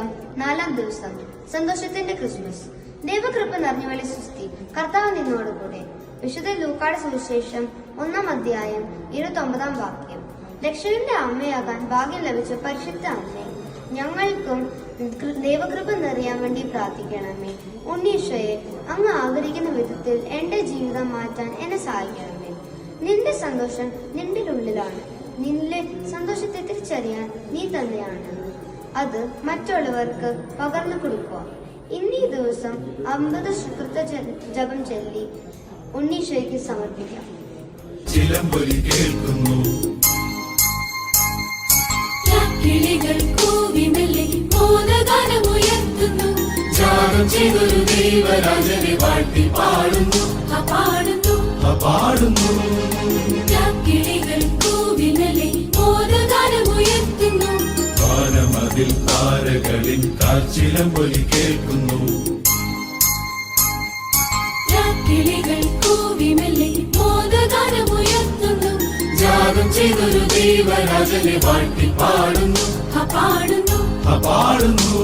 മാസം 4-ാം ദിവസം സന്തോഷത്തിന്റെ ക്രിസ്മസ്. ദൈവകൃപ നിറഞ്ഞവളെ സുസ്തി, കർത്താവ് നിന്നോടുകൂടെ. വിശുദ്ധ ലൂക്കായുടെ സുവിശേഷം 1-ാം അധ്യായം 29-ാം വാക്യം. രക്ഷകന്റെ അമ്മയാകാൻ ഭാഗ്യം ലഭിച്ച പരിശുദ്ധ അമ്മേ, ഞങ്ങൾക്കും ദൈവകൃപ നിറയാൻ വേണ്ടി പ്രാർത്ഥിക്കണമേ. ഉണ്ണീശോയെ, അങ്ങ് ആഗ്രഹിക്കുന്ന വിധത്തിൽ എന്റെ ജീവിതം മാറ്റാൻ എന്നെ സഹായിക്കണമേ. നിന്റെ സന്തോഷം നിന്റെ ഉള്ളിലാണ്. നിന്റെ സന്തോഷത്തെ തിരിച്ചറിയാൻ നീ തന്നെയാണ് അത് മറ്റുള്ളവർക്ക് പകർന്നു കൊടുക്കുക. ഇന്നീ ദിവസം 50 ശുക്രത ജപം ചൊല്ലി ഉണ്ണീശോയ്ക്ക് സമർപ്പിക്കാം. ചിലമ്പൊലി കേൾക്കുന്നു, കിളികൾ കൂവിമെല്ലെ മോദഗാനമുയർത്തുന്നു. ജാഗം ചെയ്തൊരു ദൈവരാജനെ വാഴ്ത്തി പാടുന്നു, പാടുന്നു, പാടുന്നു. കിളികൾ കൂവിമെല്ലെ മോദഗാനമുയർത്തുന്നു. വാനമതിൽ താരകളിൽ കാച്ചിലമ്പൊലി കേൾക്കുന്നു. കിളികൾ കൂവിമെല്ലെ മോദഗാനമുയർത്തുന്നു. ജാഗം ചെയ്തൊരു ദൈവരാജനെ വാഴ്ത്തി പാടുന്നു, പാടുന്നു, പാടുന്നു.